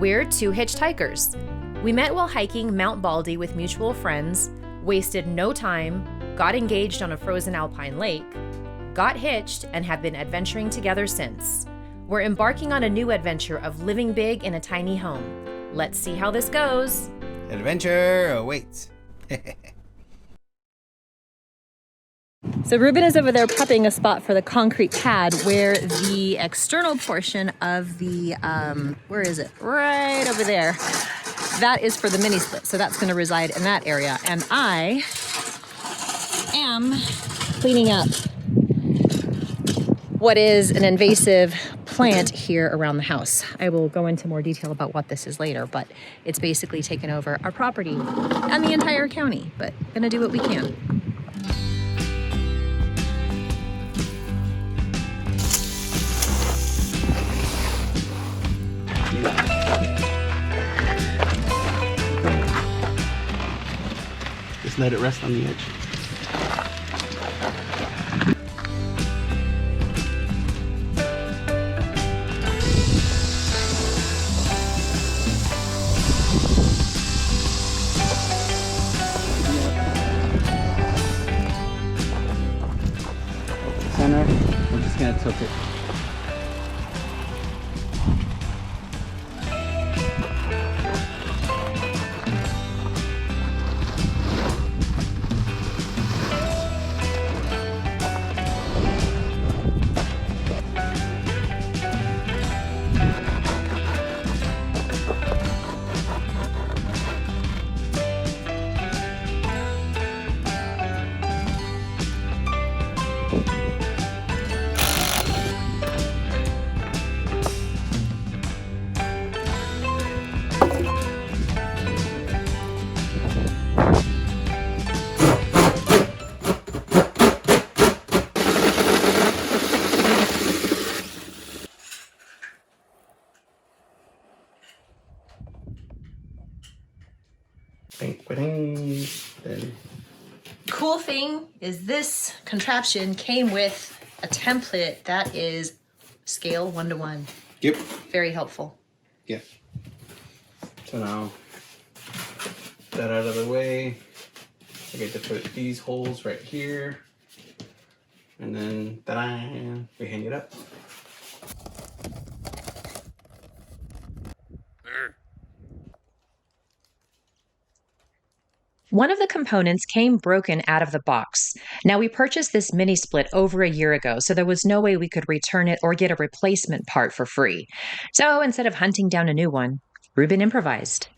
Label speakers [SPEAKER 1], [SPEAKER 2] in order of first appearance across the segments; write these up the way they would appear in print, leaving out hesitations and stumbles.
[SPEAKER 1] We're two hitchhikers. We met while hiking Mount Baldy with mutual friends, wasted no time, got engaged on a frozen alpine lake, got hitched, and have been adventuring together since. We're embarking on a new adventure of living big in a tiny home. Let's see how this goes.
[SPEAKER 2] Adventure awaits.
[SPEAKER 1] So Ruben is over there prepping a spot for the concrete pad where the external portion of the, where is it? Right over there. That is for the mini split. So that's going to reside in that area. And I am cleaning up what is an invasive plant here around the house. I will go into more detail about what this is later, but it's basically taken over our property and the entire county, but gonna do what we can.
[SPEAKER 2] Just let it rest on the edge. Center, I'm just gonna tilt it.
[SPEAKER 1] Cool thing is this contraption came with a template that is scale 1:1.
[SPEAKER 2] Yep.
[SPEAKER 1] Very helpful.
[SPEAKER 2] Yeah. So now, that out of the way, I get to put these holes right here, and then ta-da, we hang it up.
[SPEAKER 1] One of the components came broken out of the box. Now, we purchased this mini split over a year ago, so there was no way we could return it or get a replacement part for free. So instead of hunting down a new one, Ruben improvised.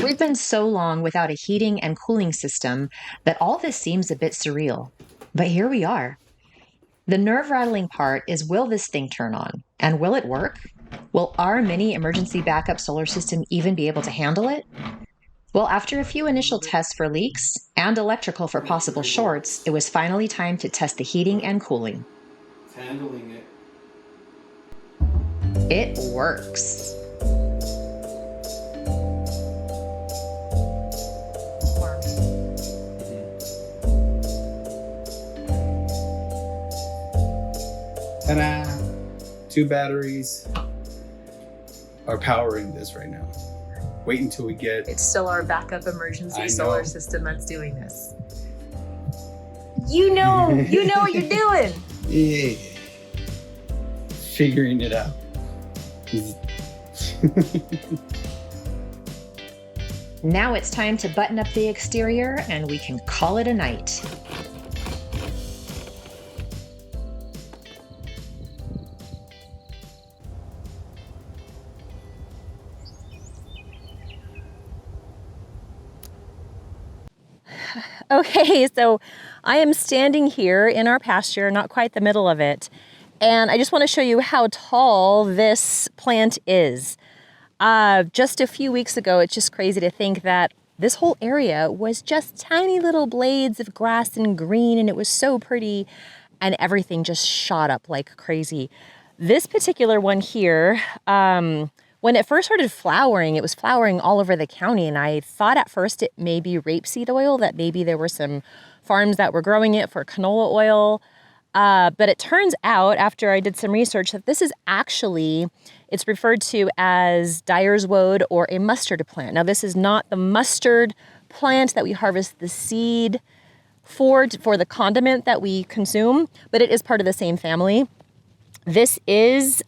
[SPEAKER 1] We've been so long without a heating and cooling system that all this seems a bit surreal. But here we are. The nerve-rattling part is, will this thing turn on? And will it work? Will our mini emergency backup solar system even be able to handle it? Well, after a few initial tests for leaks and electrical for possible shorts, it was finally time to test the heating and cooling.
[SPEAKER 2] It's handling it.
[SPEAKER 1] It works.
[SPEAKER 2] Ta-da! 2 batteries are powering this right now. Wait until we get...
[SPEAKER 1] It's still our backup emergency solar system that's doing this. You know what you're doing.
[SPEAKER 2] Yeah. Figuring it out.
[SPEAKER 1] Now it's time to button up the exterior and we can call it a night. Okay, so I am standing here in our pasture, not quite the middle of it, and I just want to show you how tall this plant is. Just a few weeks ago, it's just crazy to think that this whole area was just tiny little blades of grass and green, and it was so pretty, and everything just shot up like crazy. This particular one here
[SPEAKER 3] when it first started flowering, it was flowering all over the county. And I thought at first it may be rapeseed oil, that maybe there were some farms that were growing it for canola oil. But it turns out, after I did some research, that this is actually, it's referred to as dyer's woad or a mustard plant. Now, this is not the mustard plant that we harvest the seed for the condiment that we consume, but it is part of the same family. This is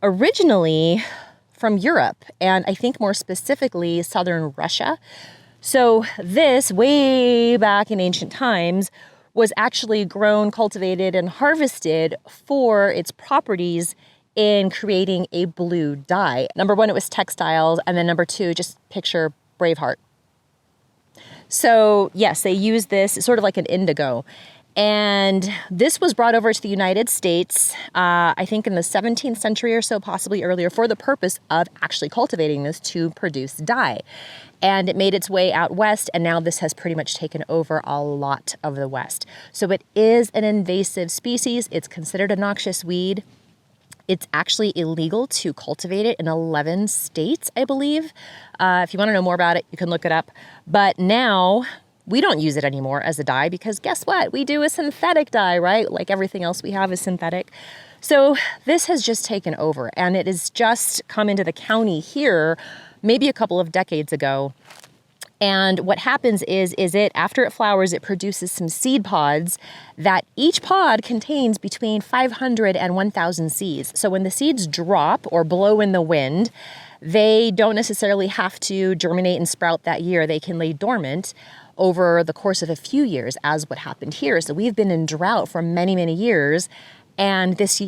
[SPEAKER 3] originally from Europe, and I think more specifically southern Russia. So this, way back in ancient times, was actually grown, cultivated, and harvested for its properties in creating a blue dye. Number one, it was textiles, and then number two, just picture Braveheart. So yes, they use this, it's sort of like an indigo. And this was brought over to the United States, I think in the 17th century or so, possibly earlier, for the purpose of actually cultivating this to produce dye. And it made its way out west, and now this has pretty much taken over a lot of the West. So it is an invasive species. It's considered a noxious weed. It's actually illegal to cultivate it in 11 states, I believe. If you want to know more about it, you can look it up. But now we don't use it anymore as a dye because guess what? We do a synthetic dye, right? Like everything else we have is synthetic. So this has just taken over, and it has just come into the county here maybe a couple of decades ago. And what happens is it, after it flowers, it produces some seed pods that each pod contains between 500 and 1,000 seeds. So when the seeds drop or blow in the wind, they don't necessarily have to germinate and sprout that year. They can lay dormant over the course of a few years, as what happened here. So we've been in drought for many, many years. And this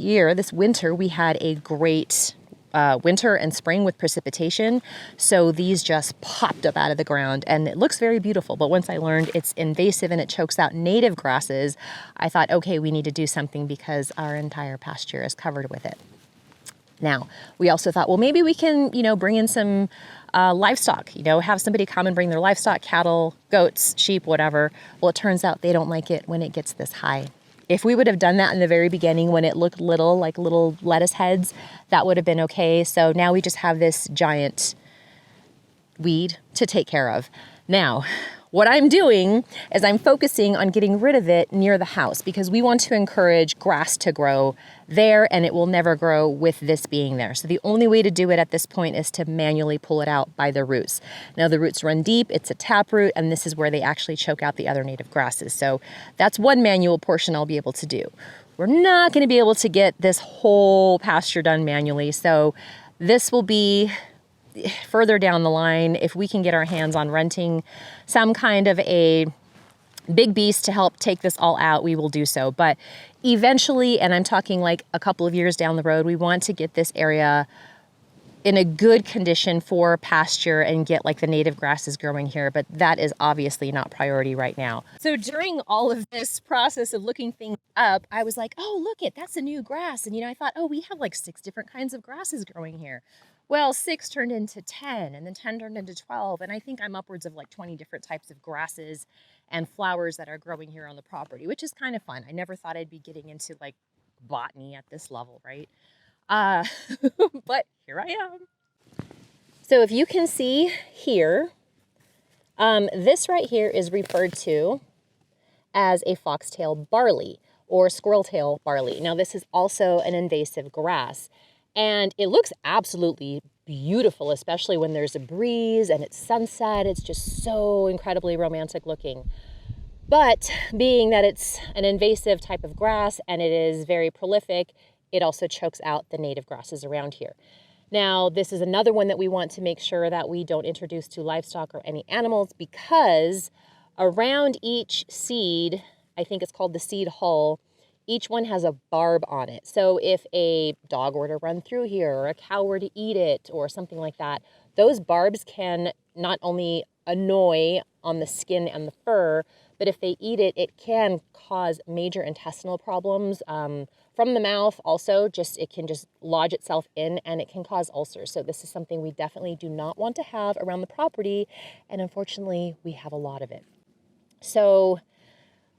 [SPEAKER 3] winter, we had a great winter and spring with precipitation. So these just popped up out of the ground, and it looks very beautiful. But once I learned it's invasive and it chokes out native grasses, I thought, okay, we need to do something because our entire pasture is covered with it. Now, we also thought, well, maybe we can, bring in some livestock, have somebody come and bring their livestock, cattle, goats, sheep, whatever. Well, it turns out they don't like it when it gets this high. If we would have done that in the very beginning when it looked little, like little lettuce heads, that would have been okay. So now we just have this giant weed to take care of. Now, what I'm doing is I'm focusing on getting rid of it near the house because we want to encourage grass to grow there, and it will never grow with this being there. So the only way to do it at this point is to manually pull it out by the roots. Now the roots run deep, it's a taproot, and this is where they actually choke out the other native grasses. So that's one manual portion I'll be able to do. We're not going to be able to get this whole pasture done manually, so this will be further down the line. If we can get our hands on renting some kind of a big beast to help take this all out, we will do so. But eventually, and I'm talking like a couple of years down the road, we want to get this area in a good condition for pasture and get like the native grasses growing here. But that is obviously not priority right now. So during all of this process of looking things up, I was like, oh, look that's a new grass. And I thought, oh, we have like 6 different kinds of grasses growing here. Well, 6 turned into 10, and then 10 turned into 12, and I think I'm upwards of like 20 different types of grasses and flowers that are growing here on the property, which is kind of fun. I never thought I'd be getting into like botany at this level, right? But here I am. So if you can see here, this right here is referred to as a foxtail barley or squirrel-tail barley. Now, this is also an invasive grass. And it looks absolutely beautiful, especially when there's a breeze and it's sunset. It's just so incredibly romantic looking. But being that it's an invasive type of grass and it is very prolific, it also chokes out the native grasses around here. Now, this is another one that we want to make sure that we don't introduce to livestock or any animals, because around each seed, I think it's called the seed hull, each one has a barb on it. So if a dog were to run through here or a cow were to eat it or something like that, those barbs can not only annoy on the skin and the fur, but if they eat it, it can cause major intestinal problems from the mouth. Also, it can just lodge itself in, and it can cause ulcers. So this is something we definitely do not want to have around the property, and unfortunately, we have a lot of it. So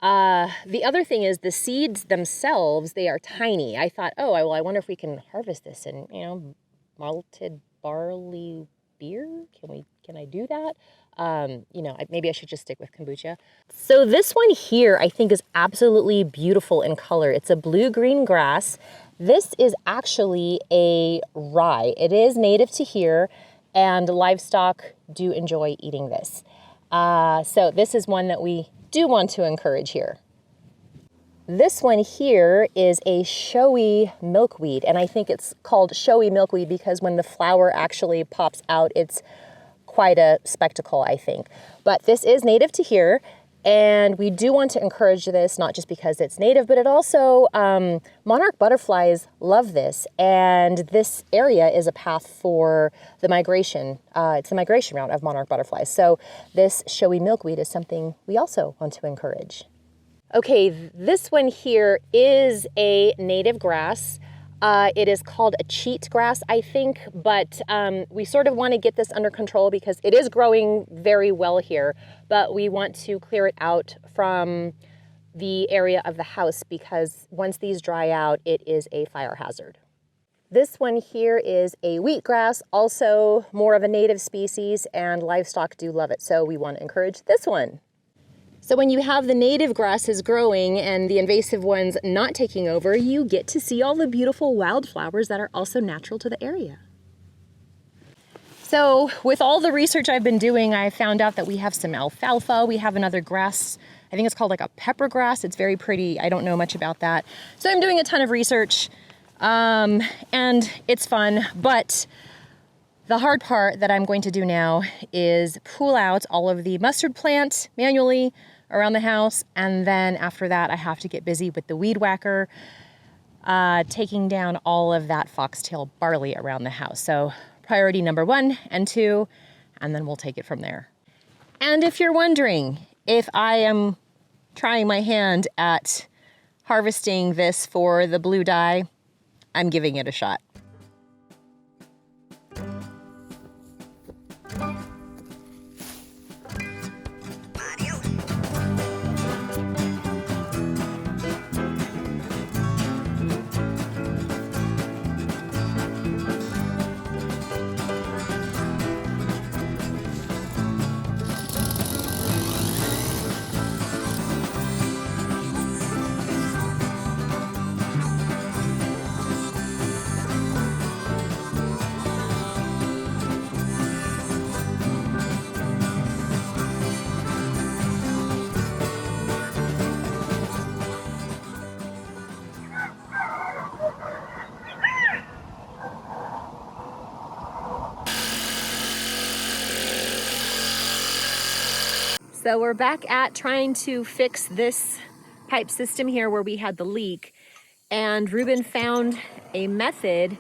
[SPEAKER 3] the other thing is the seeds themselves, they are tiny. I thought, oh, well, I wonder if we can harvest this and, malted barley beer. Can I do that? Maybe I should just stick with kombucha. So this one here I think is absolutely beautiful in color. It's a blue-green grass. This is actually a rye. It is native to here, and livestock do enjoy eating this. So this is one that we do want to encourage here. This one here is a showy milkweed, and I think it's called showy milkweed because when the flower actually pops out, it's quite a spectacle, I think. But this is native to here, and we do want to encourage this, not just because it's native, but it also, monarch butterflies love this, and this area is a path for the migration. It's the migration route of monarch butterflies. So this showy milkweed is something we also want to encourage. Okay, this one here is a native grass. It is called a cheat grass, I think, but we sort of want to get this under control because it is growing very well here, but we want to clear it out from the area of the house because once these dry out, it is a fire hazard. This one here is a wheatgrass, also more of a native species, and livestock do love it, so we want to encourage this one. So when you have the native grasses growing and the invasive ones not taking over, you get to see all the beautiful wildflowers that are also natural to the area. So with all the research I've been doing, I found out that we have some alfalfa. We have another grass, I think it's called like a pepper grass. It's very pretty. I don't know much about that. So I'm doing a ton of research and it's fun, but the hard part that I'm going to do now is pull out all of the mustard plant manually around the house, and then after that I have to get busy with the weed whacker, taking down all of that foxtail barley around the house. So priority number 1 and 2, and then we'll take it from there. And if you're wondering if I am trying my hand at harvesting this for the blue dye, I'm giving it a shot. So we're back at trying to fix this pipe system here where we had the leak, and Ruben found a method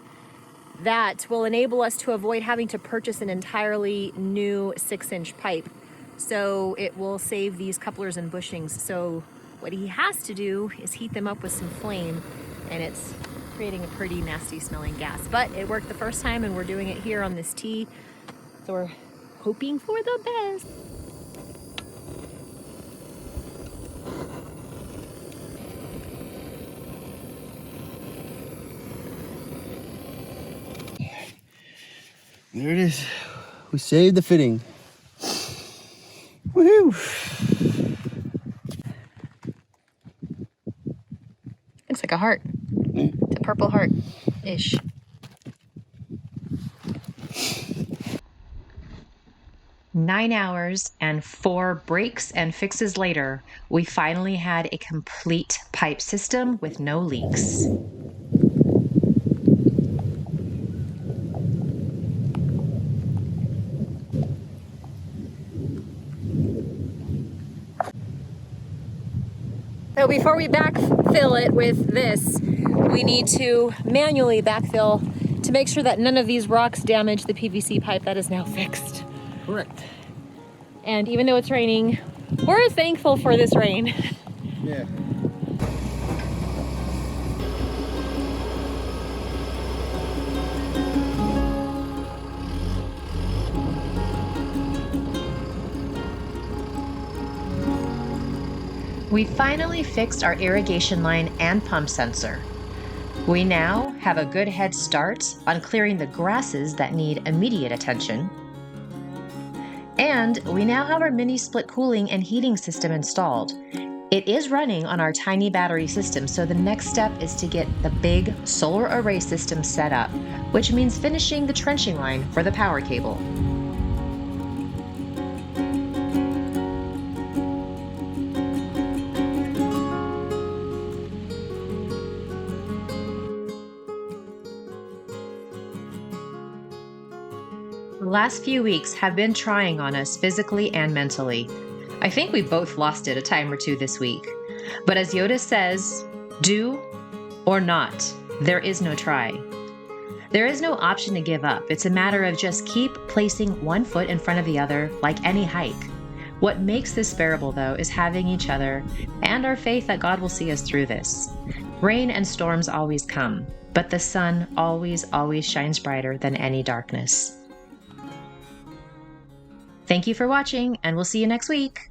[SPEAKER 3] that will enable us to avoid having to purchase an entirely new 6-inch pipe. So it will save these couplers and bushings. So what he has to do is heat them up with some flame, and it's creating a pretty nasty smelling gas. But it worked the first time, and we're doing it here on this tee. So we're hoping for the best.
[SPEAKER 4] There it is. We saved the fitting. Woohoo!
[SPEAKER 1] Looks like a heart. It's a purple heart-ish. Nine hours and 4 breaks and fixes later, we finally had a complete pipe system with no leaks. So before we backfill it with this, we need to manually backfill to make sure that none of these rocks damage the PVC pipe that is now fixed.
[SPEAKER 4] Correct.
[SPEAKER 1] And even though it's raining, we're thankful for this rain.
[SPEAKER 4] Yeah.
[SPEAKER 1] We finally fixed our irrigation line and pump sensor. We now have a good head start on clearing the grasses that need immediate attention. And we now have our mini split cooling and heating system installed. It is running on our tiny battery system, so the next step is to get the big solar array system set up, which means finishing the trenching line for the power cable. The last few weeks have been trying on us physically and mentally. I think we both lost it a time or two this week. But as Yoda says, do or not, there is no try. There is no option to give up. It's a matter of just keep placing one foot in front of the other like any hike. What makes this bearable, though, is having each other and our faith that God will see us through this. Rain and storms always come, but the sun always shines brighter than any darkness. Thank you for watching, and we'll see you next week.